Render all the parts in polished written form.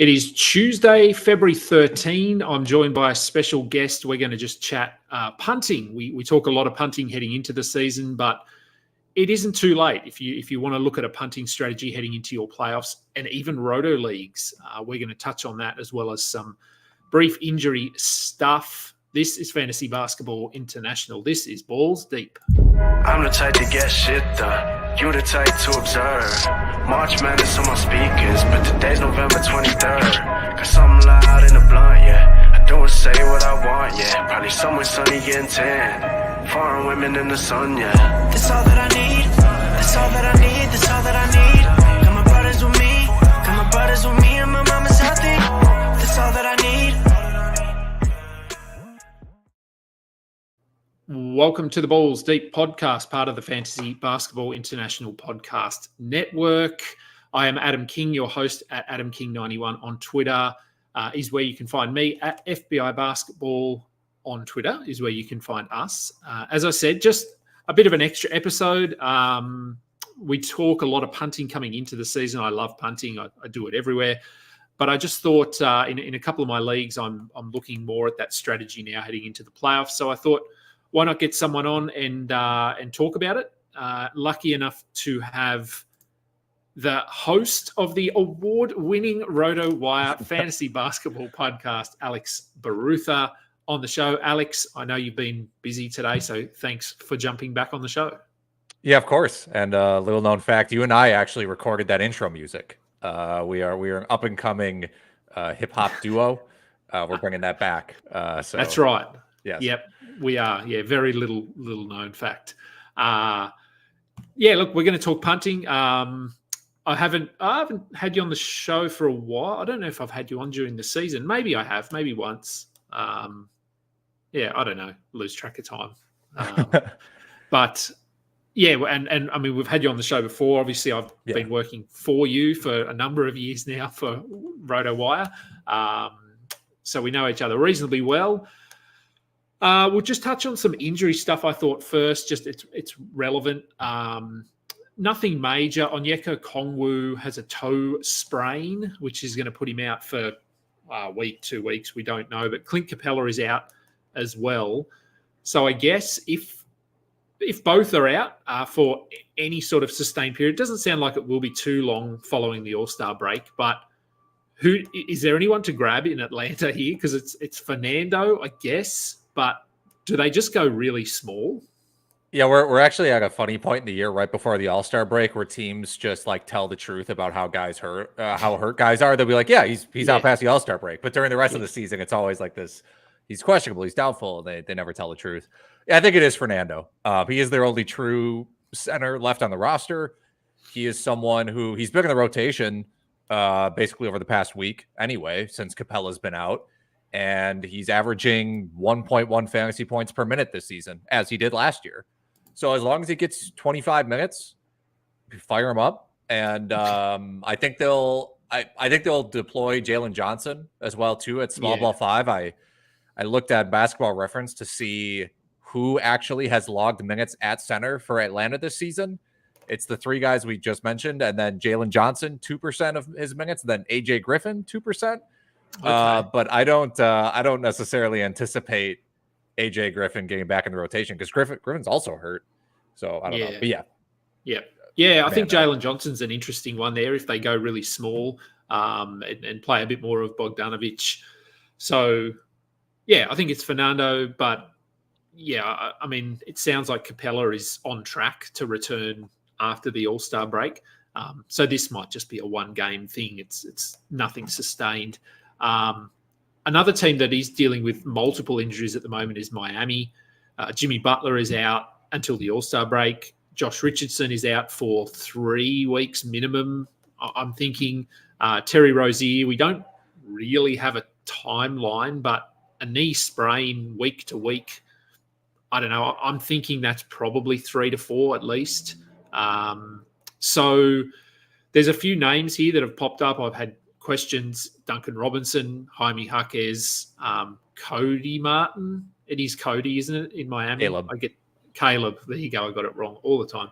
It is Tuesday, February 13. I'm joined by a special guest. We're going to just chat punting. We talk a lot of punting heading into the season, but it isn't too late if you want to look at a punting strategy heading into your playoffs and even roto leagues. We're going to touch on that as well as some brief injury stuff. This is Fantasy Basketball International. This is Balls Deep. I'm the type to get shit done. You the type to observe. March Madness on my speakers, but today's November 23rd. Got something loud in the blunt, yeah. I don't say what I want, yeah. Probably somewhere sunny getting tan. Foreign women in the sun, yeah. That's all that I need. That's all that I need. That's all that I need. Got my brothers with me. Got my brothers with me and my mama's healthy. That's all that I need. Welcome to the Balls Deep podcast, part of the Fantasy Basketball International Podcast Network. I am Adam King, your host at AdamKing91 on Twitter, is where you can find me. At FBI Basketball on Twitter is where you can find us. As I said, just a bit of an extra episode. We talk a lot of punting coming into the season. I love punting. I do it everywhere. But I just thought in a couple of my leagues, I'm looking more at that strategy now heading into the playoffs. So I thought, why not get someone on and talk about it? Lucky enough to have the host of the award-winning Rotowire Fantasy Basketball Podcast, Alex Barutha, on the show. Alex, I know you've been busy today, so thanks for jumping back on the show. Yeah, of course. And a little known fact, you and I actually recorded that intro music. We are an up-and-coming hip-hop duo. We're bringing that back. So that's right. Yes. Yep, we are. Yeah, very little known fact. Look, we're going to talk punting. I haven't had you on the show for a while. I don't know if I've had you on during the season. Maybe I have, maybe once. I don't know. Lose track of time. But yeah, and I mean, we've had you on the show before. Obviously, I've been working for you for a number of years now for Rotowire. So we know each other reasonably well. We'll just touch on some injury stuff, I thought, first. Just it's relevant. Nothing major. Onyeka Kongwu has a toe sprain, which is going to put him out for a week, 2 weeks. We don't know. But Clint Capella is out as well. So I guess if both are out for any sort of sustained period, it doesn't sound like it will be too long following the All-Star break. But who is there anyone to grab in Atlanta here? Because it's Fernando, I guess. But do they just go really small? Yeah, we're actually at a funny point in the year right before the All-Star break where teams just like tell the truth about how guys hurt, how hurt guys are. They'll be like, yeah, he's out past the All-Star break. But during the rest of the season, it's always like this. He's questionable. He's doubtful. They never tell the truth. Yeah, I think it is Fernando. He is their only true center left on the roster. He is someone who he's been in the rotation basically over the past week anyway, since Capella's been out. And he's averaging 1.1 fantasy points per minute this season, as he did last year. So as long as he gets 25 minutes, fire him up. And I think they'll deploy Jalen Johnson as well too at small ball 5. I looked at Basketball Reference to see who actually has logged minutes at center for Atlanta this season. It's the 3 guys we just mentioned, and then Jalen Johnson 2% of his minutes, and then AJ Griffin 2%. Okay. But I don't necessarily anticipate AJ Griffin getting back in the rotation because Griffin's also hurt. So I don't know. But I think Jalen Johnson's an interesting one there if they go really small and play a bit more of Bogdanovic. So I think it's Fernando, but I mean, it sounds like Capella is on track to return after the All-Star break. So this might just be a one-game thing. It's nothing sustained. Another team that is dealing with multiple injuries at the moment is Miami. Jimmy Butler is out until the All-Star break. Josh Richardson is out for 3 weeks minimum. I'm thinking Terry Rozier. We don't really have a timeline, but a knee sprain week to week, I don't know. I'm thinking that's probably 3 to 4 at least. So there's a few names here that have popped up. I've had questions: Duncan Robinson, Jaime Jaquez, Cody Martin. It is Cody, isn't it, in Miami? Caleb. I get Caleb. There you go. I got it wrong all the time.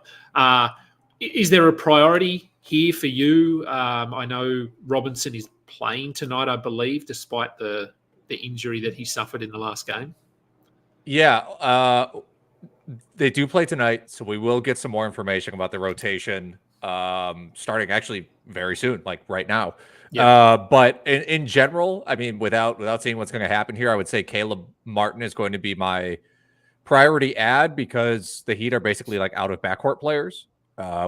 Is there a priority here for you? I know Robinson is playing tonight, I believe, despite the injury that he suffered in the last game. Yeah, they do play tonight, so we will get some more information about the rotation starting actually very soon, like right now. Yep. But in general, I mean, without seeing what's going to happen here, I would say Caleb Martin is going to be my priority ad because the Heat are basically like out of backcourt players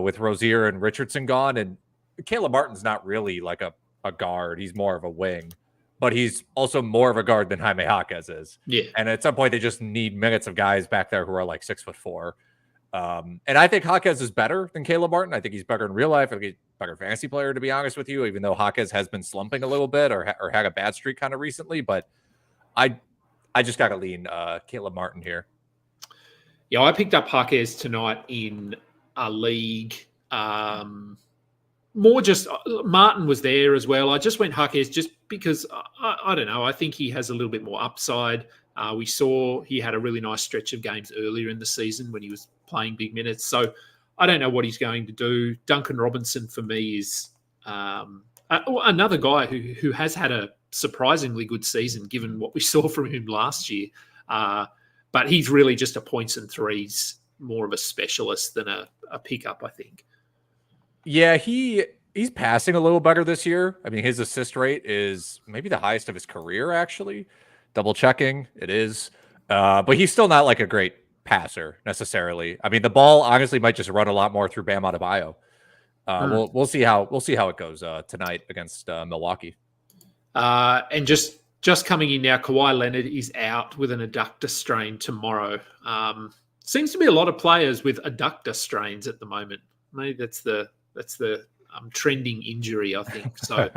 with Rozier and Richardson gone. And Caleb Martin's not really like a guard. He's more of a wing, but he's also more of a guard than Jaime Jaquez is. Yeah. And at some point, they just need minutes of guys back there who are like 6'4". And I think Jaquez is better than Caleb Martin. I think he's better in real life. I think he's a better fantasy player, to be honest with you, even though Jaquez has been slumping a little bit or had a bad streak kind of recently. But I just got to lean Caleb Martin here. Yeah, I picked up Jaquez tonight in a league. More just Martin was there as well. I just went Jaquez just because I don't know. I think he has a little bit more upside. We saw he had a really nice stretch of games earlier in the season when he was playing big minutes. So I don't know what he's going to do. Duncan Robinson for me is another guy who has had a surprisingly good season given what we saw from him last year. But he's really just a points and threes, more of a specialist than a pickup, I think. Yeah, he's passing a little better this year. I mean, his assist rate is maybe the highest of his career, actually. Double checking, it is. But he's still not like a great passer necessarily. I mean, the ball honestly might just run a lot more through Bam Adebayo. We'll see how it goes tonight against Milwaukee. And just coming in now, Kawhi Leonard is out with an adductor strain tomorrow. Seems to be a lot of players with adductor strains at the moment. Maybe that's the trending injury, I think. So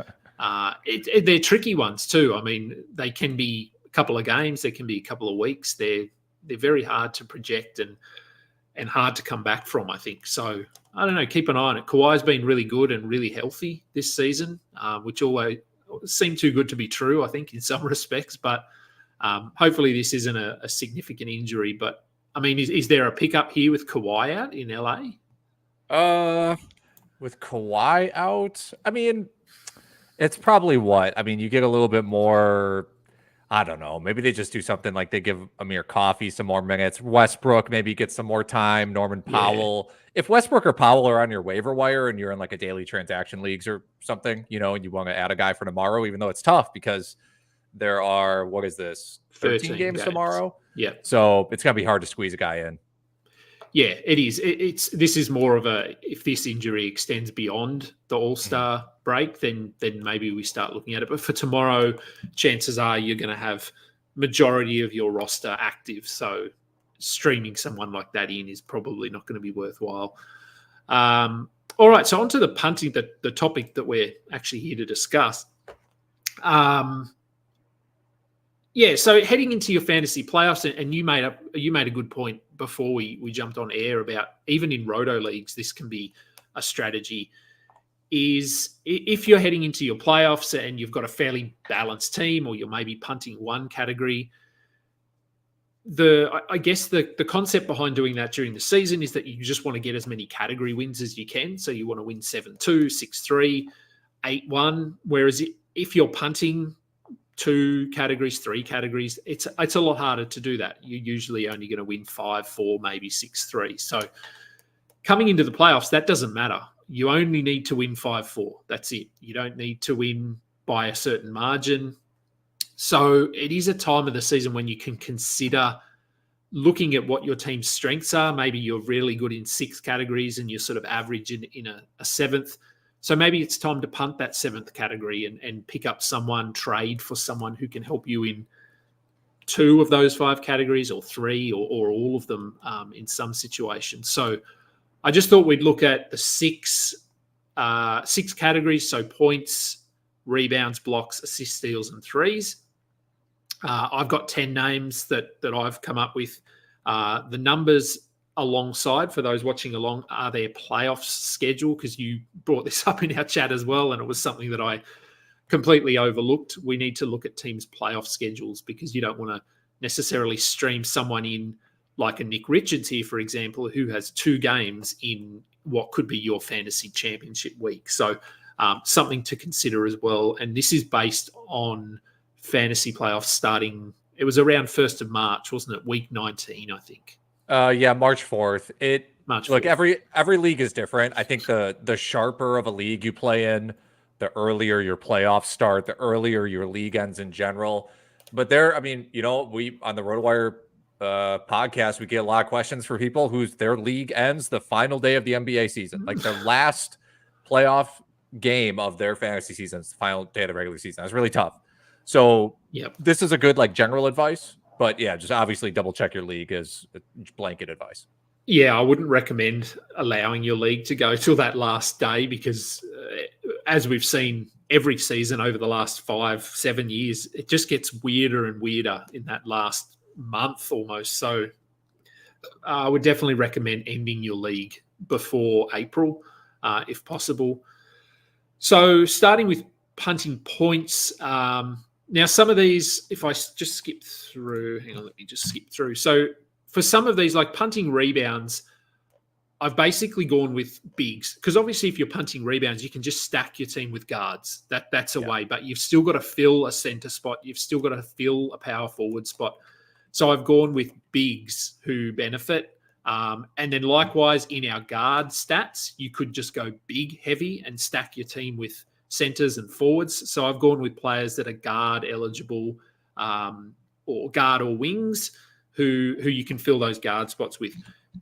they're tricky ones too. I mean, they can be a couple of games, they can be a couple of weeks. They're very hard to project and hard to come back from, I think. So I don't know. Keep an eye on it. Kawhi's been really good and really healthy this season, which always seemed too good to be true, I think, in some respects. But hopefully this isn't a significant injury. But I mean, is there a pickup here with Kawhi out in LA? With Kawhi out, I mean, it's probably what? I mean, you get a little bit more, I don't know. Maybe they just do something like they give Amir Coffey some more minutes. Westbrook maybe gets some more time. Norman Powell. Yeah. If Westbrook or Powell are on your waiver wire and you're in like a daily transaction leagues or something, and you want to add a guy for tomorrow, even though it's tough because there are, what is this? 13 games tomorrow? Yeah. So it's going to be hard to squeeze a guy in. Yeah, it is. This is more of a, if this injury extends beyond the All-Star break, then maybe we start looking at it. But for tomorrow, chances are you're going to have majority of your roster active. So streaming someone like that in is probably not going to be worthwhile. All right, so on to the punting, the topic that we're actually here to discuss. Yeah, so heading into your fantasy playoffs, and you made a good point before we jumped on air about even in roto leagues, this can be a strategy. Is if you're heading into your playoffs and you've got a fairly balanced team, or you're maybe punting one category, I guess the concept behind doing that during the season is that you just want to get as many category wins as you can. So you want to win 7-2, 6-3, 8-1. Whereas if you're punting 2 categories, 3 categories, it's a lot harder to do that. You're usually only going to win 5-4, maybe 6-3. So coming into the playoffs, that doesn't matter. You only need to win 5-4. That's it. You don't need to win by a certain margin. So it is a time of the season when you can consider looking at what your team's strengths are. Maybe you're really good in 6 categories and you're sort of average in a 7th. So maybe it's time to punt that 7th category and pick up someone, trade for someone who can help you in 2 of those 5 categories or 3 or all of them in some situations. So I just thought we'd look at the 6 categories. So points, rebounds, blocks, assists, steals, and threes. I've got 10 names that I've come up with. The numbers alongside, for those watching along, are their playoffs schedule, because you brought this up in our chat as well, and it was something that I completely overlooked. We need to look at teams' playoff schedules because you don't want to necessarily stream someone in like a Nick Richards here, for example, who has 2 games in what could be your fantasy championship week. So something to consider as well. And this is based on fantasy playoffs starting. It was around 1st of March, wasn't it? Week 19, I think. Yeah, March 4th. March 4th. Look, every league is different. I think the sharper of a league you play in, the earlier your playoffs start, the earlier your league ends in general. But we on the Rotowire podcast, we get a lot of questions for people whose their league ends the final day of the NBA season, like their last playoff game of their fantasy season, it's the final day of the regular season. That's really tough. So This is a good general advice, but yeah, just obviously double check your league as blanket advice. Yeah, I wouldn't recommend allowing your league to go till that last day because as we've seen every season over the last 5-7 years, it just gets weirder and weirder in that last month almost. So I would definitely recommend ending your league before April, if possible. So starting with punting points, now some of these, if I just skip through, hang on, let me just skip through. So for some of these, like punting rebounds, I've basically gone with bigs because obviously if you're punting rebounds, you can just stack your team with guards. That's a way, but you've still got to fill a center spot. You've still got to fill a power forward spot. So I've gone with bigs who benefit. And then likewise in our guard stats, you could just go big, heavy and stack your team with centers and forwards. So I've gone with players that are guard eligible or guard or wings who you can fill those guard spots with.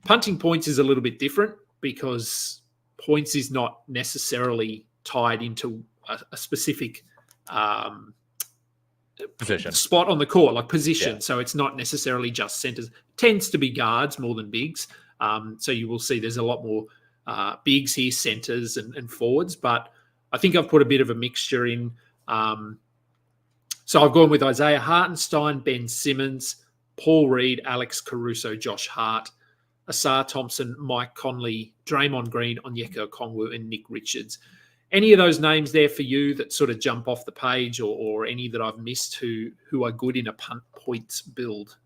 Punting points is a little bit different because points is not necessarily tied into a specific position spot on the court, like position. Yeah. So it's not necessarily just centers. It tends to be guards more than bigs. So you will see there's a lot more bigs here, centers and forwards. But I think I've put a bit of a mixture in. So I've gone with Isaiah Hartenstein, Ben Simmons, Paul Reed, Alex Caruso, Josh Hart, Asar Thompson, Mike Conley, Draymond Green, Onyeka Okongwu, and Nick Richards. Any of those names there for you that sort of jump off the page or any that I've missed who are good in a punt points build?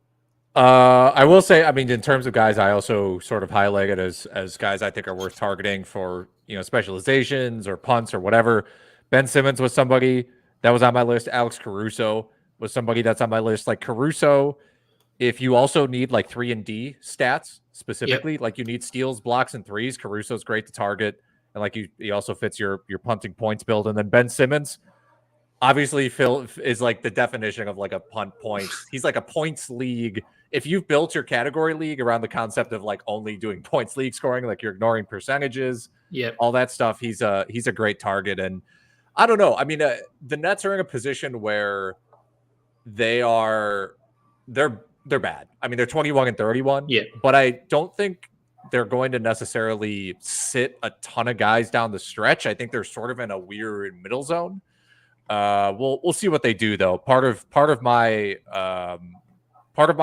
I will say, I mean, in terms of guys, I also sort of highlighted as guys I think are worth targeting for, specializations or punts or whatever. Ben Simmons was somebody that was on my list. Alex Caruso was somebody that's on my list. Like Caruso, if you also need like 3 and D stats specifically, like you need steals, blocks, and threes, Caruso's great to target. And like he also fits your punting points build. And then Ben Simmons, obviously, Phil is like the definition of like a punt points. He's like a points league. If you've built your category league around the concept of like only doing points league scoring, like you're ignoring percentages, all that stuff, he's a great target. And I don't know. I mean, the Nets are in a position where they're bad. I mean, they're 21-31. Yeah, but I don't think they're going to necessarily sit a ton of guys down the stretch. I think they're sort of in a weird middle zone. We'll see what they do though. Part of my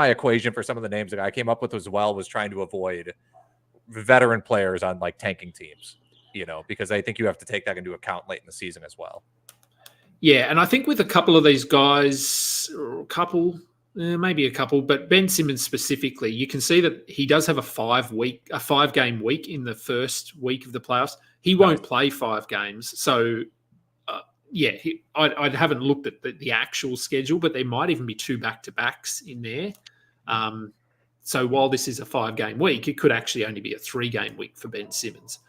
equation for some of the names that I came up with as well was trying to avoid veteran players on like tanking teams, because I think you have to take that into account late in the season as well. Yeah, and I think with a couple of these guys, or maybe a couple, but Ben Simmons specifically, you can see that he does have a 5-game week in the first week of the playoffs. He won't play 5 games. So, I haven't looked at the actual schedule, but there might even be 2 back-to-backs in there. So while this is a 5-game week, it could actually only be a 3-game week for Ben Simmons.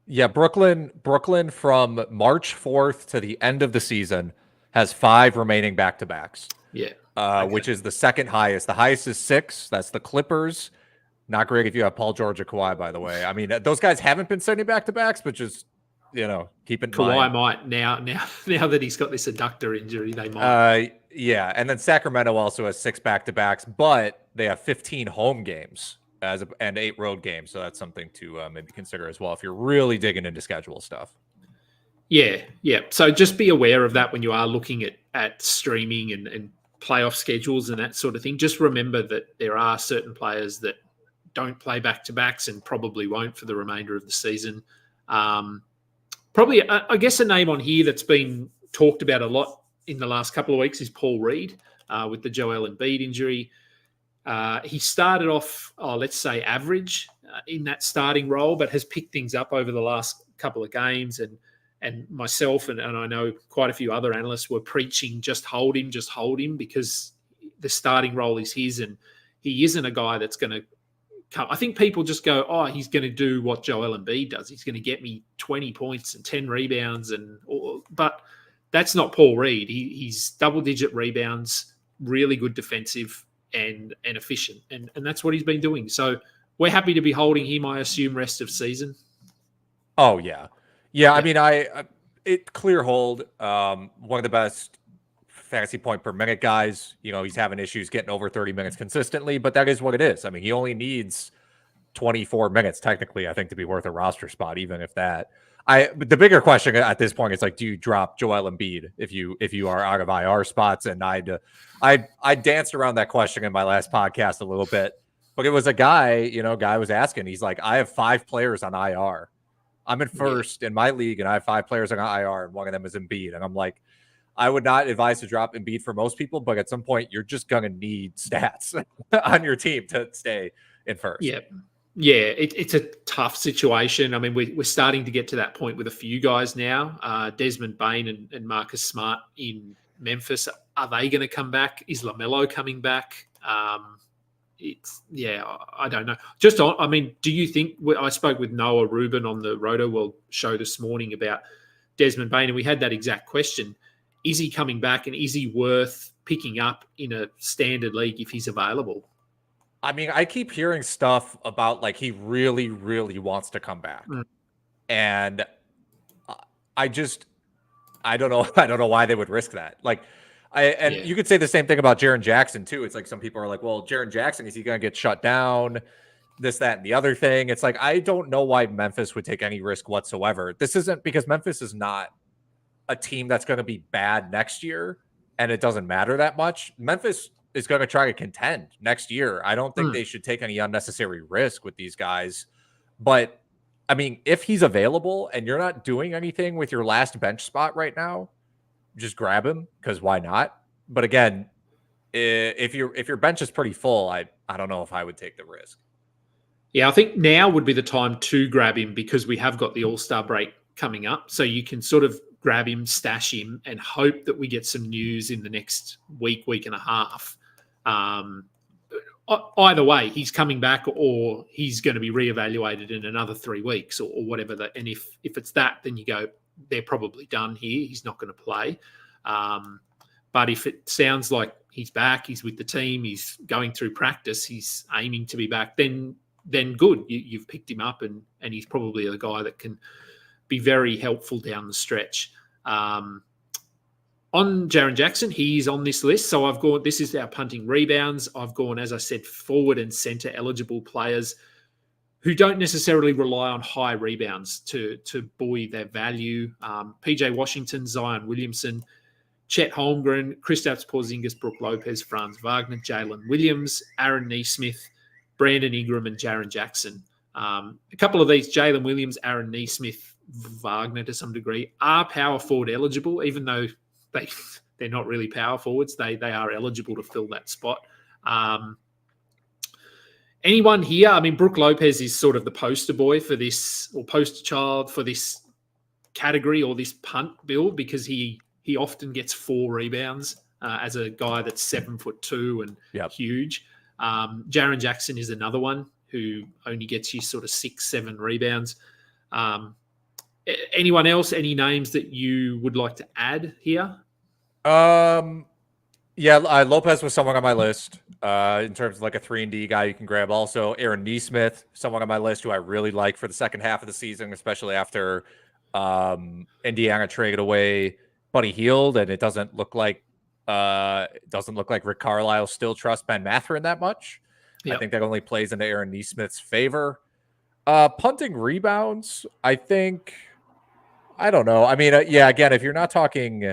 Yeah, Brooklyn from March 4th to the end of the season has 5 remaining back-to-backs. Yeah. Which is the second highest. The highest is 6. That's the Clippers. Not great if you have Paul George or Kawhi, by the way. I mean, those guys haven't been sending back-to-backs, but just, keep in mind. Kawhi might now that he's got this adductor injury, they might. Yeah, and then Sacramento also has 6 back-to-backs, but they have 15 home games and 8 road games. So that's something to maybe consider as well if you're really digging into schedule stuff. Yeah. So just be aware of that when you are looking at streaming and playoff schedules and that sort of thing. Just remember that there are certain players that don't play back-to-backs and probably won't for the remainder of the season. Probably, I guess, a name on here that's been talked about a lot in the last couple of weeks is Paul Reed with the Joel Embiid injury. He started off, let's say, average in that starting role, but has picked things up over the last couple of games and and myself and I know quite a few other analysts were preaching, just hold him, because the starting role is his, and he isn't a guy that's going to come. I think people just go, oh, he's going to do what Joel Embiid does. He's going to get me 20 points and 10 rebounds, but that's not Paul Reed. He's double-digit rebounds, really good defensive and efficient, and that's what he's been doing. So we're happy to be holding him, I assume, rest of season. Oh yeah. I mean, it clear hold. One of the best fantasy point per minute guys. He's having issues getting over 30 minutes consistently, but that is what it is. I mean, he only needs 24 minutes technically, I think, to be worth a roster spot, even if that. But the bigger question at this point is, like, do you drop Joel Embiid if you are out of IR spots? And I danced around that question in my last podcast a little bit, but it was a guy was asking. He's like, I have 5 players on IR. I'm in first in my league, and I have 5 players on IR, and one of them is Embiid. And I'm like, I would not advise to drop Embiid for most people, but at some point, you're just going to need stats on your team to stay in first. Yeah, it's a tough situation. I mean, we're starting to get to that point with a few guys now. Desmond Bane and Marcus Smart in Memphis. Are they going to come back? Is LaMelo coming back? I don't know. Do you think, I spoke with Noah Rubin on the Rotowire show this morning about Desmond Bane, and we had that exact question. Is he coming back, and is he worth picking up in a standard league if he's available? I mean, I keep hearing stuff about, like, he really, really wants to come back. And I don't know. I don't know why they would risk that. Like, you could say the same thing about Jaren Jackson too. It's like some people are like, well, Jaren Jackson, is he going to get shut down? This, that, and the other thing. It's like, I don't know why Memphis would take any risk whatsoever. This isn't because Memphis is not a team that's going to be bad next year, and it doesn't matter that much. Memphis is going to try to contend next year. I don't think they should take any unnecessary risk with these guys. But I mean, if he's available and you're not doing anything with your last bench spot right now, just grab him, because why not? But again, if your bench is pretty full, I don't know if I would take the risk. Yeah, I think now would be the time to grab him, because we have got the All-Star break coming up. So you can sort of grab him, stash him, and hope that we get some news in the next week and a half. Either way, he's coming back, or he's going to be reevaluated in another 3 weeks, or whatever. And if it's that, then you go, they're probably done here. He's not going to play. But if it sounds like he's back, he's with the team, he's going through practice, he's aiming to be back, then good. You've picked him up, and he's probably a guy that can be very helpful down the stretch. On Jaren Jackson, he's on this list. So this is our punting rebounds. I've gone, as I said, forward and center eligible players who don't necessarily rely on high rebounds to buoy their value. PJ Washington, Zion Williamson, Chet Holmgren, Kristaps Porzingis, Brook Lopez, Franz Wagner, Jalen Williams, Aaron Nesmith, Brandon Ingram, and Jaren Jackson. A couple of these, Jalen Williams, Aaron Nesmith, Wagner to some degree, are power forward eligible, even though they're not really power forwards. They are eligible to fill that spot. Anyone here? I mean, Brook Lopez is sort of the poster boy for this, or poster child for this category or this punt build, because he often gets 4 rebounds as a guy that's 7'2" and huge. Jaren Jackson is another one who only gets you sort of 6-7 rebounds. Anyone else? Any names that you would like to add here? Lopez was someone on my list in terms of like a 3-and-D guy you can grab. Also, Aaron Nesmith, someone on my list who I really like for the second half of the season, especially after Indiana traded away Buddy Hield, and it doesn't look like Rick Carlisle still trusts Ben Mathurin that much. Yep. I think that only plays into Aaron Nesmith's favor. Punting rebounds, I think. I don't know. I mean, again, if you're not talking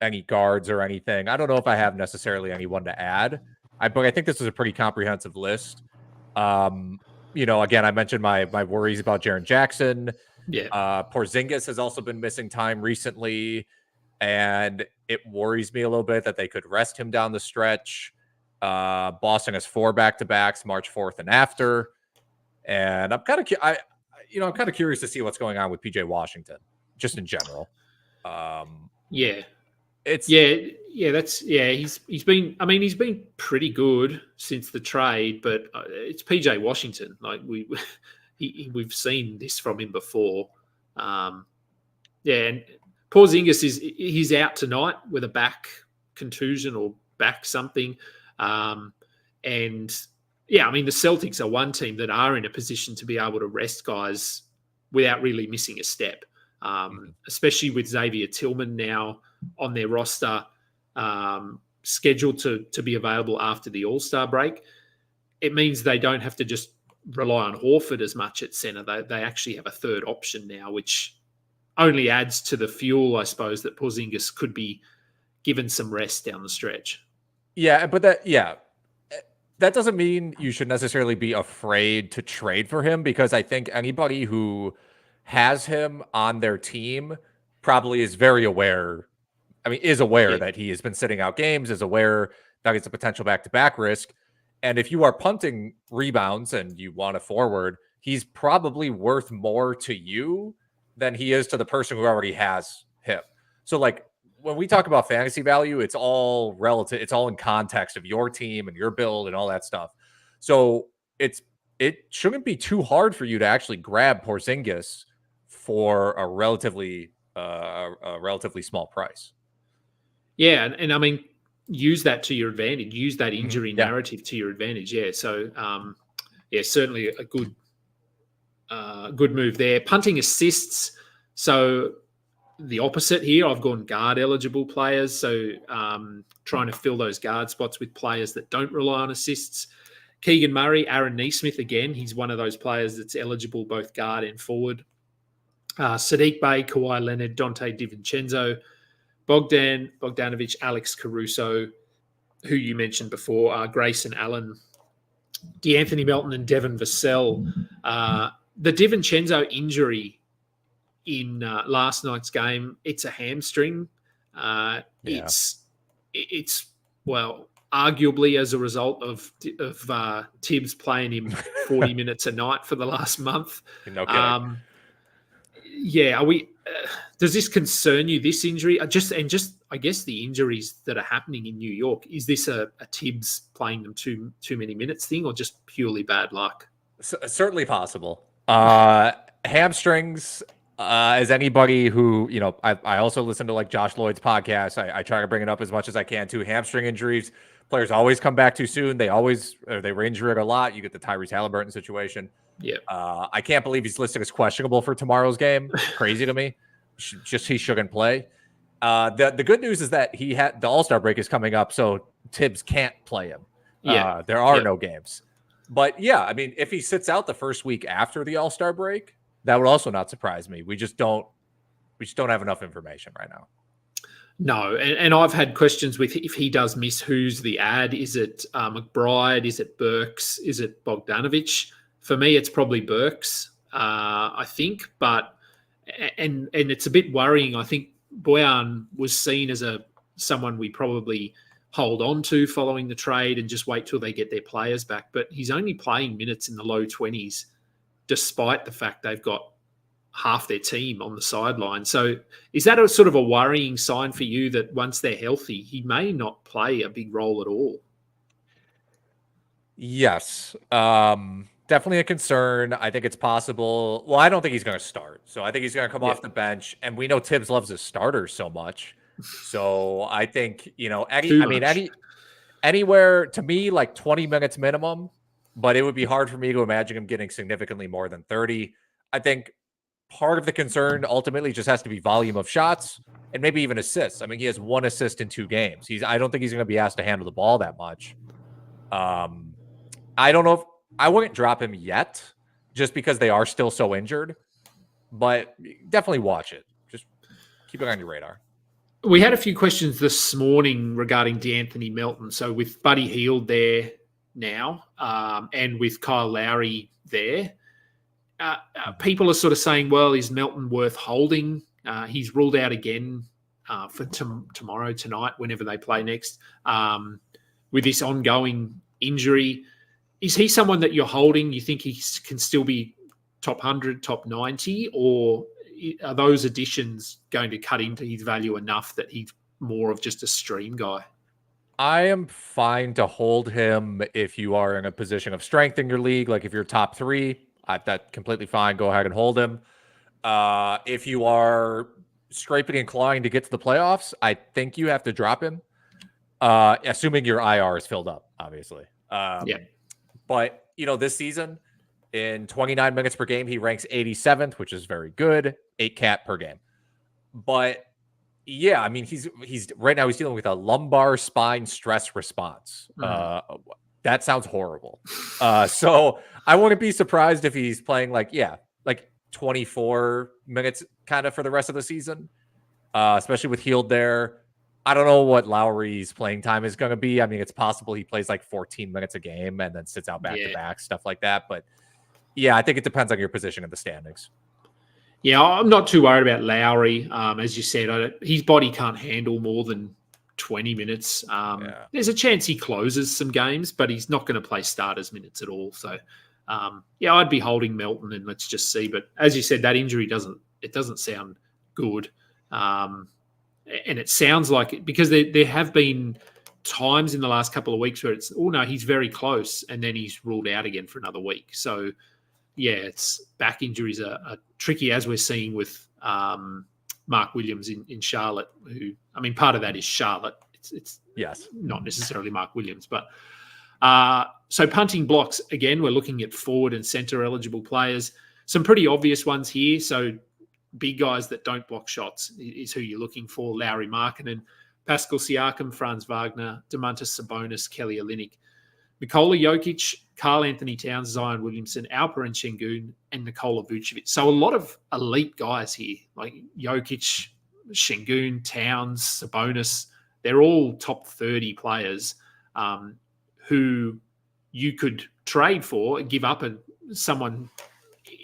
any guards or anything, I don't know if I have necessarily anyone to add. But I think this is a pretty comprehensive list. Again, I mentioned my worries about Jaren Jackson. Yeah. Porzingis has also been missing time recently, and it worries me a little bit that they could rest him down the stretch. Boston has 4 back-to-backs, March 4th and after. And I'm kind of, I'm kind of curious to see what's going on with PJ Washington, just in general. Yeah. It's he's been pretty good since the trade, but it's PJ Washington. Like we've seen this from him before. And Porzingis he's out tonight with a back contusion or back something. The Celtics are one team that are in a position to be able to rest guys without really missing a step, especially with Xavier Tillman now on their roster, scheduled to be available after the All-Star break. It means they don't have to just rely on Horford as much at center. They actually have a third option now, which only adds to the fuel, I suppose, that Porzingis could be given some rest down the stretch. Yeah, but that doesn't mean you should necessarily be afraid to trade for him, because I think anybody who has him on their team probably is very aware. Is aware that he has been sitting out games, is aware that it's a potential back-to-back risk. And if you are punting rebounds and you want a forward, he's probably worth more to you than he is to the person who already has him. So like when we talk about fantasy value, it's all relative. It's all in context of your team and your build and all that stuff. So it shouldn't be too hard for you to actually grab Porzingis for a relatively small price. Yeah, and use that to your advantage. Use that injury narrative to your advantage. Yeah, so certainly a good move there. Punting assists. So the opposite here. I've gone guard eligible players. So trying to fill those guard spots with players that don't rely on assists. Keegan Murray, Aaron Nesmith again. He's one of those players that's eligible both guard and forward. Sadiq Bey, Kawhi Leonard, Dante DiVincenzo, Bogdanovic, Alex Caruso, who you mentioned before, Grayson Allen, DeAnthony Melton, and Devin Vassell. The DiVincenzo injury in last night's game, it's a hamstring. It's arguably as a result of Tibbs playing him 40 minutes a night for the last month. No kidding. Are we? Does this concern you? This injury, I guess the injuries that are happening in New York. Is this a Tibbs playing them too many minutes thing, or just purely bad luck? Certainly possible. Hamstrings. As anybody who I also listen to like Josh Lloyd's podcast. I try to bring it up as much as I can too. Hamstring injuries, players always come back too soon. They re-injure it a lot. You get the Tyrese Halliburton situation. Yeah. I can't believe he's listed as questionable for tomorrow's game. Crazy to me. He shouldn't play. The good news is that the All-Star break is coming up, so Tibbs can't play him. There are no games. But if he sits out the first week after the All-Star break, that would also not surprise me. We just don't have enough information right now. No, and I've had questions with if he does miss, who's the ad? Is it McBride? Is it Burks? Is it Bogdanovic? For me, it's probably Burks, I think. But and it's a bit worrying. I think Bojan was seen as someone we probably hold on to following the trade and just wait till they get their players back. But he's only playing minutes in the low 20s, despite the fact they've got half their team on the sideline. So is that a sort of a worrying sign for you that once they're healthy, he may not play a big role at all? Yes. Definitely a concern. I think it's possible. Well, I don't think he's going to start. So I think he's going to come off the bench. And we know Tibbs loves his starters so much. So I think, anywhere to me, like 20 minutes minimum, but it would be hard for me to imagine him getting significantly more than 30. I think part of the concern ultimately just has to be volume of shots and maybe even assists. He has 1 assist in 2 games. I don't think he's going to be asked to handle the ball that much. I don't know if I wouldn't drop him yet just because they are still so injured, but definitely watch it. Just keep it on your radar. We had a few questions this morning regarding DeAnthony Melton. So with Buddy Hield there now and with Kyle Lowry there, people are sort of saying, well, is Melton worth holding? He's ruled out again for tonight, whenever they play next, with this ongoing injury. Is he someone that you're holding? You think he can still be top 100, top 90, or are those additions going to cut into his value enough that he's more of just a stream guy? I am fine to hold him if you are in a position of strength in your league. Like if you're top 3, that's completely fine. Go ahead and hold him. If you are scraping and clawing to get to the playoffs, I think you have to drop him. Assuming your IR is filled up, obviously. But, this season, in 29 minutes per game, he ranks 87th, which is very good. 8 cat per game. But, yeah, I mean, he's right now he's dealing with a lumbar spine stress response. That sounds horrible. So I wouldn't be surprised if he's playing like 24 minutes kind of for the rest of the season, especially with Healed there. I don't know what Lowry's playing time is going to be. I mean, it's possible he plays like 14 minutes a game and then sits out back to back, stuff like that. But yeah, I think it depends on your position in the standings. Yeah, I'm not too worried about Lowry. As you said, his body can't handle more than 20 minutes. There's a chance he closes some games, but he's not going to play starters minutes at all. So, I'd be holding Melton and let's just see. But as you said, that injury doesn't sound good. And it sounds like it because there have been times in the last couple of weeks where it's, he's very close, and then he's ruled out again for another week. So, it's back injuries are tricky, as we're seeing with Mark Williams in Charlotte. Who, I mean, part of that is Charlotte. It's not necessarily Mark Williams, but so punting blocks again. We're looking at forward and centre eligible players. Some pretty obvious ones here. So big guys that don't block shots is who you're looking for. Lowry Markkanen, Pascal Siakam, Franz Wagner, Domantas Sabonis, Kelly Olynyk, Nikola Jokic, Karl Anthony Towns, Zion Williamson, Alperen Şengün, and Nikola Vucevic. So a lot of elite guys here, like Jokic, Şengün, Towns, Sabonis. They're all top 30 players who you could trade for and give up someone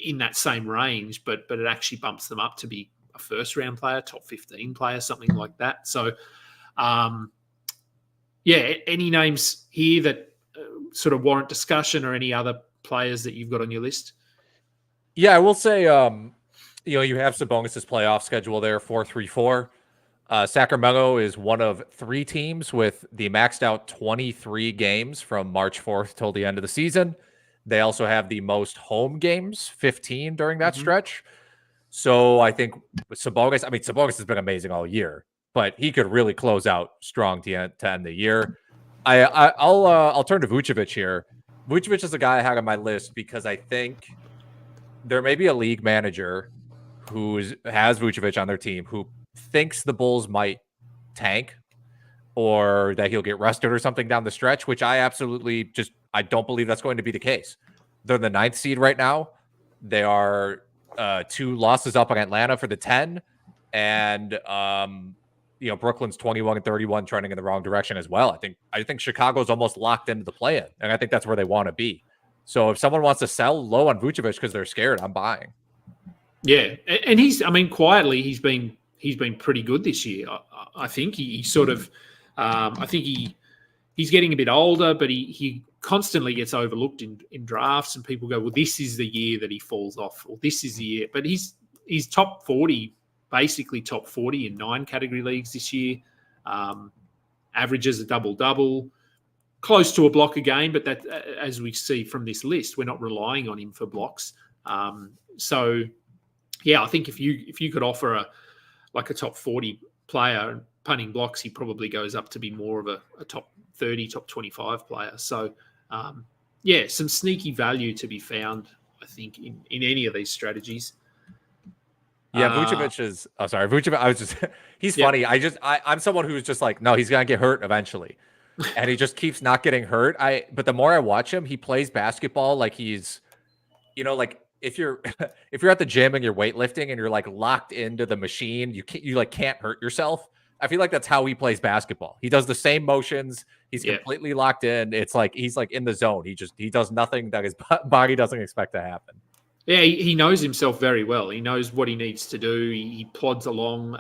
in that same range, but it actually bumps them up to be a first-round player, top 15 player, something like that. So, any names here that sort of warrant discussion, or any other players that you've got on your list? Yeah, I will say, you have Sabonis' playoff schedule there, 4-3-4. Sacramento is one of 3 teams with the maxed out 23 games from March 4th till the end of the season. They also have the most home games, 15 during that stretch. So I think with Sabonis has been amazing all year, but he could really close out strong to end the year. I'll turn to Vucevic here. Vucevic is a guy I had on my list because I think there may be a league manager who has Vucevic on their team who thinks the Bulls might tank or that he'll get rested or something down the stretch, which I absolutely I don't believe that's going to be the case. They're the 9th seed right now. They are 2 losses up on Atlanta for the 10. And, Brooklyn's 21-31 trending in the wrong direction as well. I think Chicago's almost locked into the play-in, and I think that's where they want to be. So if someone wants to sell low on Vucevic because they're scared, I'm buying. Yeah. And quietly, he's been pretty good this year. I think he sort of, he's getting a bit older, but he constantly gets overlooked in drafts, and people go, well, this is the year that he falls off, or this is the year. But he's top 40, basically top 40 in 9 category leagues this year. Averages a double-double, close to a block a game, but that, as we see from this list, we're not relying on him for blocks. So, I think if you could offer a top 40 player punting blocks, he probably goes up to be more of a top 30, top 25 player. So, some sneaky value to be found, I think, in any of these strategies. Yeah, Vucevic is. Oh, sorry, Vucevic. He's funny. I'm someone who's just like, no, he's gonna get hurt eventually, and he just keeps not getting hurt. But the more I watch him, he plays basketball like he's, like if you're at the gym and you're weightlifting and you're like locked into the machine, you can't hurt yourself. I feel like that's how he plays basketball. He does the same motions. He's completely locked in. It's like he's like in the zone. He does nothing that his body doesn't expect to happen. Yeah, he knows himself very well. He knows what he needs to do. He plods along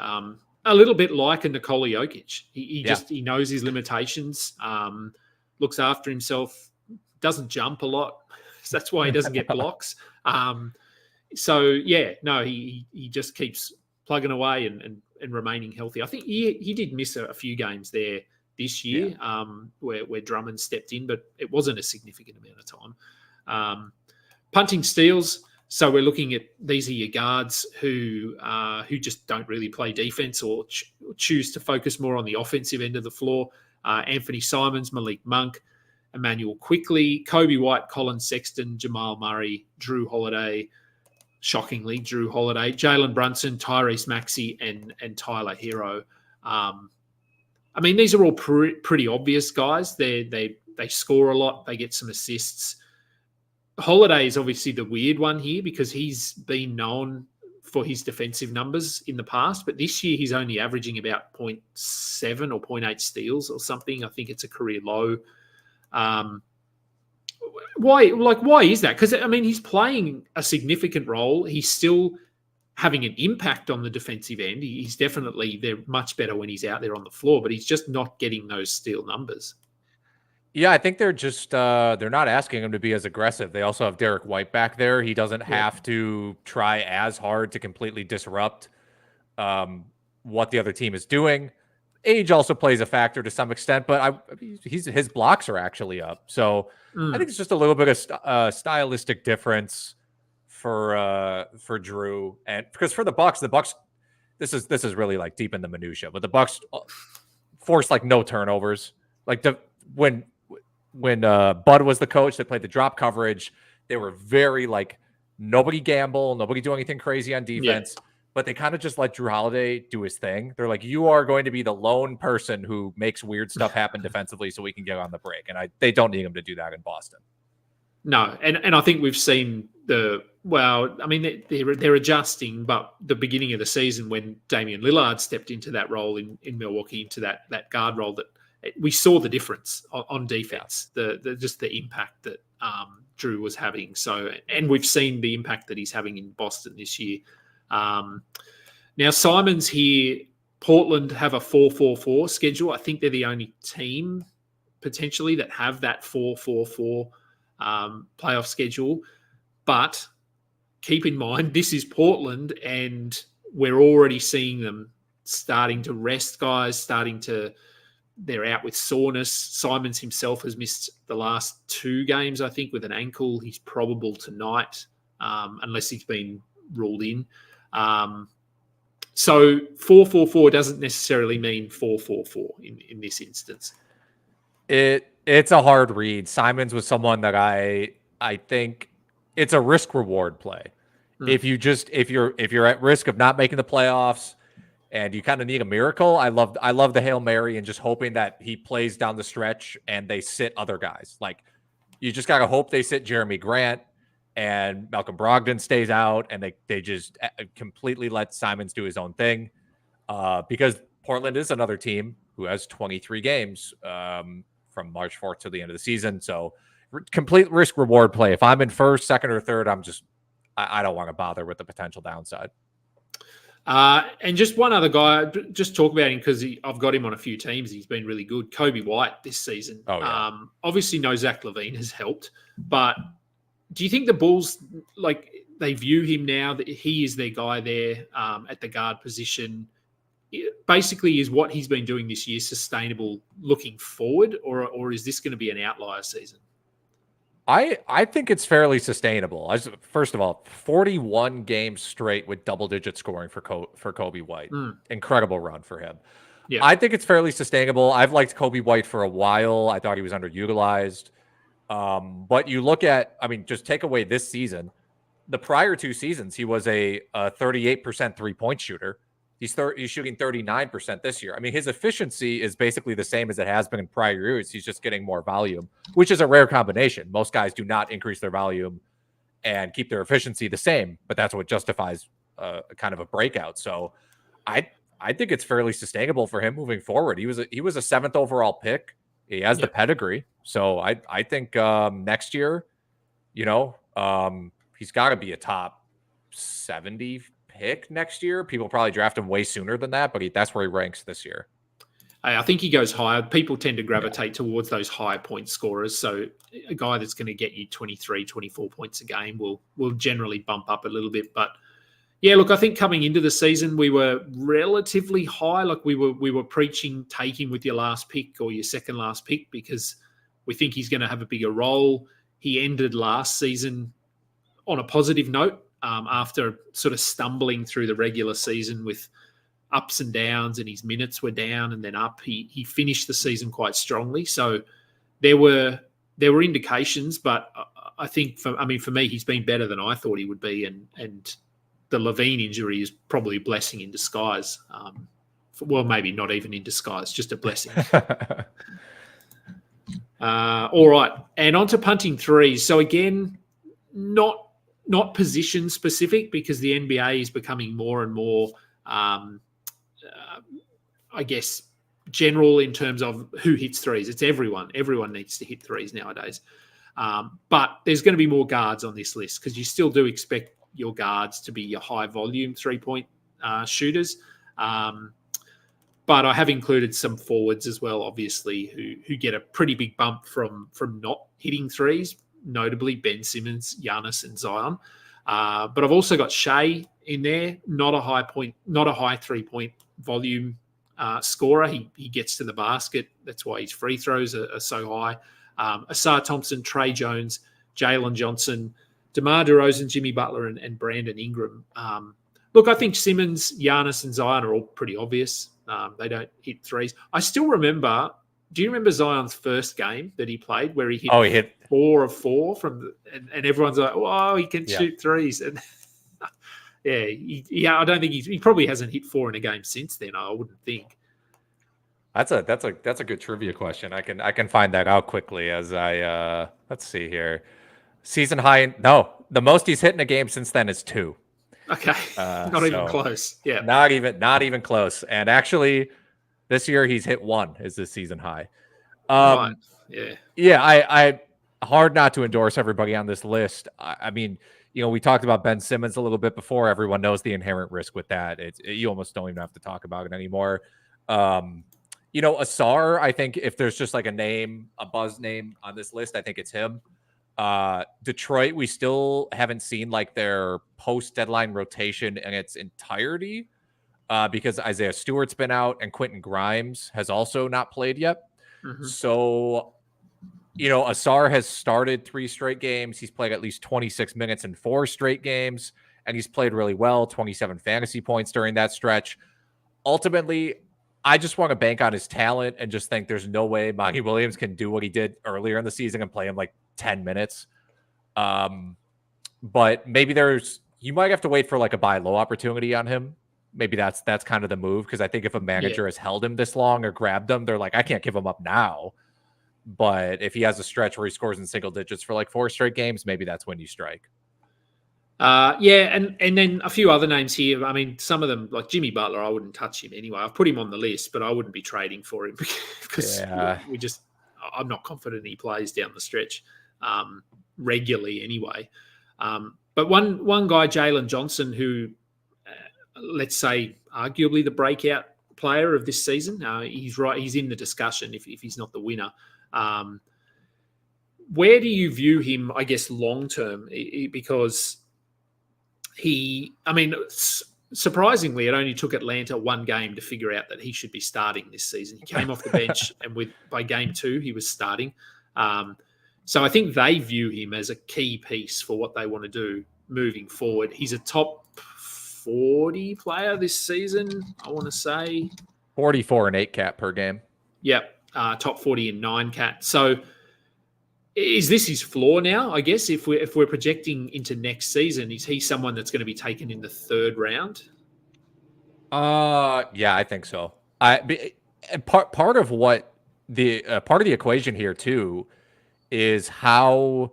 a little bit like a Nikola Jokic. He knows his limitations, looks after himself, doesn't jump a lot. So that's why he doesn't get blocks. So yeah, no, he just keeps plugging away and remaining healthy. I think he did miss a few games there this year, where Drummond stepped in, but it wasn't a significant amount of time. Punting steals. So we're looking at, these are your guards who just don't really play defense or choose to focus more on the offensive end of the floor. Anthony Simons, Malik Monk, Emmanuel Quickly, Kobe White, Colin Sexton, Jamal Murray, Drew Holiday, shockingly, Drew Holiday, Jalen Brunson, Tyrese Maxey, and Tyler Hero. I mean, these are all pretty obvious guys. They score a lot. They get some assists. Holiday is obviously the weird one here because he's been known for his defensive numbers in the past, but this year he's only averaging about 0.7 or 0.8 steals or something. I think it's a career low. Why is that? Because, I mean, he's playing a significant role. He's still having an impact on the defensive end. They're much better when he's out there on the floor, but he's just not getting those steal numbers. Yeah, I think they're just they're not asking him to be as aggressive. They also have Derek White back there. He doesn't have to try as hard to completely disrupt what the other team is doing. Age also plays a factor to some extent, but his blocks are actually up. So I think it's just a little bit of stylistic difference for Drew, and because for the Bucks, this is really like deep in the minutia, but the Bucks forced like no turnovers. Like when Bud was the coach, they played the drop coverage. They were very like nobody gamble, nobody do anything crazy on defense. Yeah. But they kind of just let Drew Holiday do his thing. They're like, you are going to be the lone person who makes weird stuff happen defensively so we can get on the break. And they don't need him to do that in Boston. No, and I think we've seen they're adjusting, but the beginning of the season when Damian Lillard stepped into that role in Milwaukee, into that guard role, that we saw the difference on defense, just the impact that Drew was having. So, and we've seen the impact that he's having in Boston this year. Now Simons here, Portland have a 4-4-4 schedule. I think they're the only team potentially that have that 4-4-4 playoff schedule. But keep in mind, this is Portland, and we're already seeing them starting to rest guys, they're out with soreness. Simons himself has missed the last 2 games, I think, with an ankle. He's probable tonight, unless he's been ruled in. So 4-4-4 doesn't necessarily mean 4-4-4 in this instance. It's a hard read. Simons was someone that I think it's a risk reward play. If you're at risk of not making the playoffs and you kind of need a miracle, I love the Hail Mary and just hoping that he plays down the stretch and they sit other guys. Like, you just got to hope they sit Jeremy Grant and Malcolm Brogdon stays out, and they just completely let Simons do his own thing, because Portland is another team who has 23 games from March 4th to the end of the season. So complete risk reward play. If I'm in first, second, or third, I don't want to bother with the potential downside. And just one other guy, just talk about him because I've got him on a few teams. He's been really good. Kobe White this season. Oh, yeah. Obviously, no Zach LaVine has helped, but do you think the Bulls, like, they view him now that he is their guy there at the guard position? Basically, is what he's been doing this year sustainable looking forward, or is this going to be an outlier season? I think it's fairly sustainable. First of all, 41 games straight with double-digit scoring for Kobe White. Incredible run for him. Yeah. I think it's fairly sustainable. I've liked Kobe White for a while. I thought he was underutilized. But you look at, just take away this season. The prior 2 seasons, he was a 38% three-point shooter. He's shooting 39% this year. His efficiency is basically the same as it has been in prior years. He's just getting more volume, which is a rare combination. Most guys do not increase their volume and keep their efficiency the same, but that's what justifies kind of a breakout. So I think it's fairly sustainable for him moving forward. He was a 7th overall pick. He has the pedigree. So I think next year, he's got to be a top 70 pick next year. People probably draft him way sooner than that, but that's where he ranks this year. I think he goes higher. People tend to gravitate towards those high point scorers. So a guy that's going to get you 23, 24 points a game will generally bump up a little bit. But yeah, look, I think coming into the season, we were relatively high. Like we were preaching taking with your last pick or your second last pick because we think he's going to have a bigger role. He ended last season on a positive note after sort of stumbling through the regular season with ups and downs, and his minutes were down and then up. He finished the season quite strongly. So there were indications, but I think for me, he's been better than I thought he would be, and the Levine injury is probably a blessing in disguise. Well, maybe not even in disguise, just a blessing. All right, and on to punting threes. So again, not position specific because the NBA is becoming more and more, I guess, general in terms of who hits threes. It's everyone. Everyone needs to hit threes nowadays. But there's going to be more guards on this list because you still do expect your guards to be your high volume 3-point shooters. But I have included some forwards as well, obviously, who get a pretty big bump from not hitting threes, notably Ben Simmons, Giannis, and Zion. But I've also got Shea in there, not a high 3-point volume scorer. He gets to the basket. That's why his free throws are so high. Asar Thompson, Trey Jones, Jalen Johnson, DeMar DeRozan, Jimmy Butler, and Brandon Ingram. Look, I think Simmons, Giannis, and Zion are all pretty obvious. They don't hit threes. I still remember. Do you remember Zion's first game that he played where he hit 4 of 4 and everyone's like, "Oh, he can shoot threes." And I don't think he probably hasn't hit 4 in a game since then. I wouldn't think. That's a good trivia question. I can find that out quickly as I let's see here. Season high. No, the most he's hit in a game since then is 2. Okay, not even close. Yeah, not even close. And actually, this year he's hit 1 is the season high. Right. Yeah. I hard not to endorse everybody on this list. I mean, we talked about Ben Simmons a little bit before. Everyone knows the inherent risk with that. You almost don't even have to talk about it anymore. Asar, I think if there's just like a buzz name on this list, I think it's him. Detroit, we still haven't seen like their post-deadline rotation in its entirety because Isaiah Stewart's been out and Quentin Grimes has also not played yet. Mm-hmm. So, Asar has started 3 straight games. He's played at least 26 minutes in 4 straight games, and he's played really well, 27 fantasy points during that stretch. Ultimately, I just want to bank on his talent and just think there's no way Monty Williams can do what he did earlier in the season and play him like 10 minutes. But maybe you might have to wait for like a buy low opportunity on him. Maybe that's kind of the move. Cause I think if a manager has held him this long or grabbed him, they're like, I can't give him up now. But if he has a stretch where he scores in single digits for like 4 straight games, maybe that's when you strike. And then a few other names here. I mean, some of them, like Jimmy Butler, I wouldn't touch him anyway. I've put him on the list, but I wouldn't be trading for him because I'm not confident he plays down the stretch regularly anyway. But one guy, Jalen Johnson, who let's say arguably the breakout player of this season. He's right. He's in the discussion if he's not the winner. Where do you view him, I guess, long term? Because surprisingly, it only took Atlanta 1 game to figure out that he should be starting this season. He came off the bench, and by game 2, he was starting. So I think they view him as a key piece for what they want to do moving forward. He's a top 40 player this season, I want to say. 44 and 8 cat per game. Yep, top 40 and 9 cat. So is this his floor now, I guess, if we're projecting into next season? Is he someone that's going to be taken in the 3rd round? Yeah, I think so. Part of what part of the equation here too is how,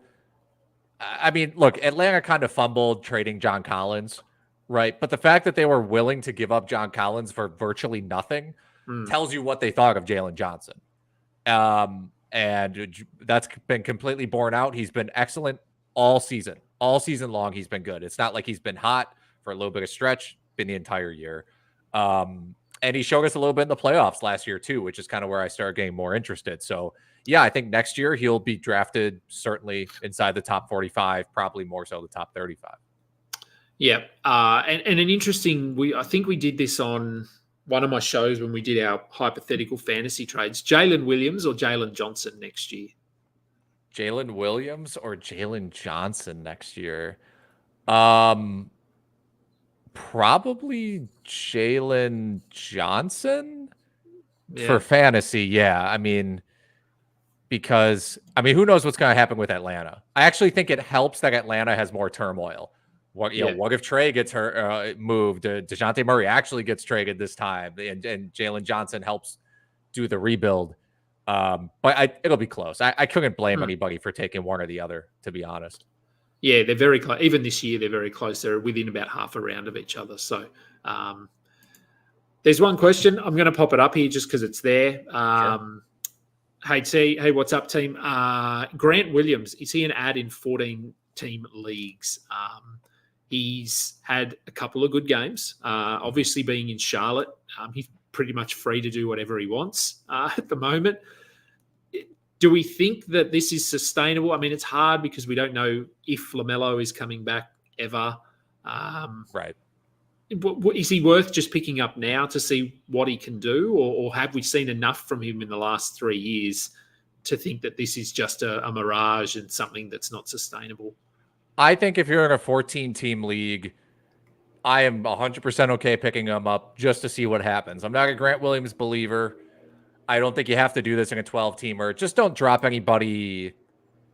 I mean, look, Atlanta kind of fumbled trading John Collins, right? But the fact that they were willing to give up John Collins for virtually nothing tells you what they thought of Jalen Johnson. And that's been completely borne out. He's been excellent all season long. He's been good. It's not like he's been hot for a little bit of stretch, been the entire year. And And he showed us a little bit in the playoffs last year too, which is kind of where I started getting more interested. So yeah, I think next year he'll be drafted certainly inside the top 45, probably more so the top 35. Yeah. And an interesting, I think we did this on one of my shows when we did our hypothetical fantasy trades. Jalen Williams or Jalen Johnson next year? Jalen Williams or Jalen Johnson next year? Probably Jalen Johnson for fantasy. Yeah. I mean, because who knows what's going to happen with Atlanta? I actually think it helps that Atlanta has more turmoil. What if Trey gets moved? DeJounte Murray actually gets traded this time, and Jalen Johnson helps do the rebuild. But it'll be close. I couldn't blame anybody for taking one or the other, to be honest. Yeah, they're very close. Even this year, they're very close. They're within about half a round of each other. So there's one question. I'm going to pop it up here just because it's there. Sure. Hey, what's up, team? Grant Williams, is he an ad in 14-team leagues? He's had a couple of good games. Obviously, being in Charlotte, he's pretty much free to do whatever he wants at the moment. Do we think that this is sustainable? I mean, it's hard because we don't know if LaMelo is coming back ever. Right. Is he worth just picking up now to see what he can do? Or have we seen enough from him in the last 3 years to think that this is just a mirage and something that's not sustainable? I think if you're in a 14-team league, I am 100% okay picking him up just to see what happens. I'm not a Grant Williams believer. I don't think you have to do this in a 12-teamer. Just don't drop anybody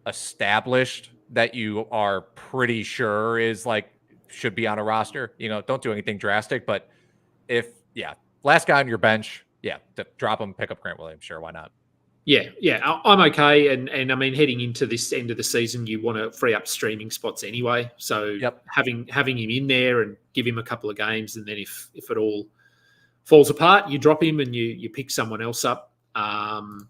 established that you are pretty sure is should be on a roster. Don't do anything drastic. But last guy on your bench, drop him, pick up Grant Williams. Sure, why not? Yeah, I'm okay. And I mean, heading into this end of the season, you want to free up streaming spots anyway. So having him in there and give him a couple of games, and then if it all falls apart, you drop him and you pick someone else up. I'm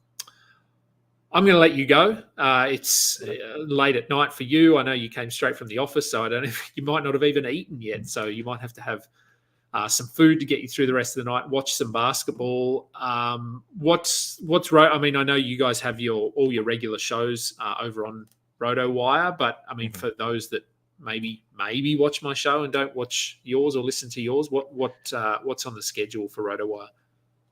going to let you go. It's late at night for you. I know you came straight from the office, so I don't know if you might not have even eaten yet. So you might have to have some food to get you through the rest of the night. Watch some basketball. I mean, I know you guys have all your regular shows over on Rotowire, but I mean, for those that maybe watch my show and don't watch yours or listen to yours, what's on the schedule for Rotowire?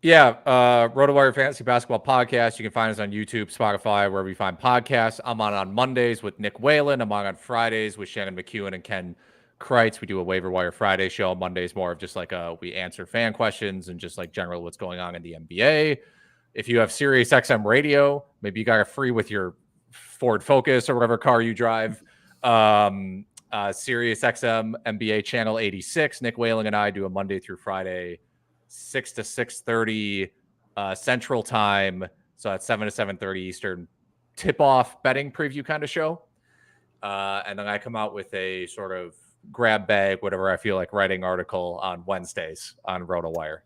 Yeah, Rotowire Fantasy Basketball Podcast. You can find us on YouTube, Spotify, wherever you find podcasts. I'm on Mondays with Nick Whalen. I'm on Fridays with Shannon McEwen and Ken Kreitz. We do a Waiver Wire Friday show. Monday's more of just we answer fan questions and just general what's going on in the NBA. If you have Sirius XM radio, maybe you got it free with your Ford Focus or whatever car you drive. Sirius XM NBA Channel 86. Nick Whalen and I do a Monday through Friday 6 to 6:30 Central Time. So that's 7 to 7:30 Eastern tip-off betting preview kind of show. And then I come out with a sort of grab bag, whatever I feel like writing article on Wednesdays on Rotowire.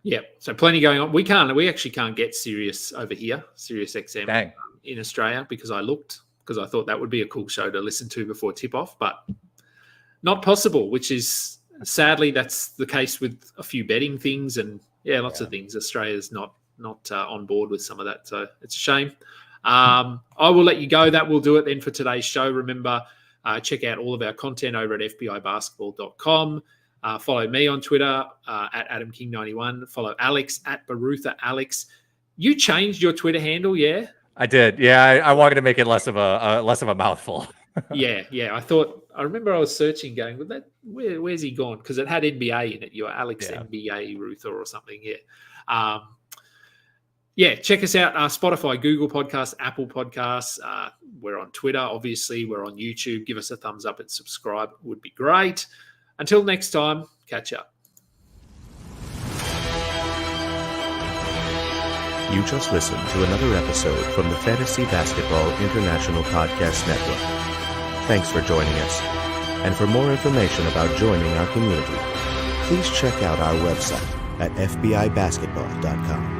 Yeah, so plenty going on. We actually can't get Sirius over here, Sirius XM in Australia, because I thought that would be a cool show to listen to before tip-off, but not possible, which is sadly that's the case with a few betting things and lots of things. Australia's not on board with some of that, so it's a shame. I will let you go. That will do it then for today's show. Remember, check out all of our content over at fbibasketball.com. Follow me on Twitter at AdamKing91. Follow Alex at Barutha Alex. You changed your Twitter handle, yeah? I did. Yeah, I wanted to make it less of a mouthful. Yeah. I remember I was searching, going, well, where's he gone? Because it had NBA in it. You're Alex NBA Ruther or something. Yeah. Check us out. Spotify, Google Podcasts, Apple Podcasts. We're on Twitter, obviously. We're on YouTube. Give us a thumbs up and subscribe. It would be great. Until next time, catch up. You just listened to another episode from the Fantasy Basketball International Podcast Network. Thanks for joining us. And for more information about joining our community, please check out our website at fbibasketball.com.